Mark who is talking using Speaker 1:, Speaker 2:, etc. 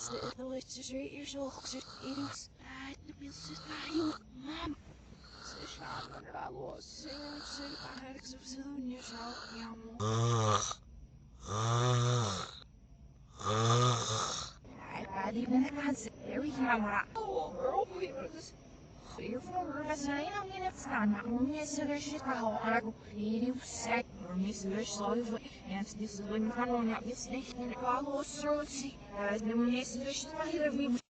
Speaker 1: the literature yourself eros the business you mom Sishana I was saying I had exhibition yourself yamo I even had very camera oh girl خير بس أنا من أفعل معهم يسويش تهاو على كليري وساك وميسويش صايف يعني تدي صدق مكانون يعني يسنح من القالوس روسي لازم يسويش تهاو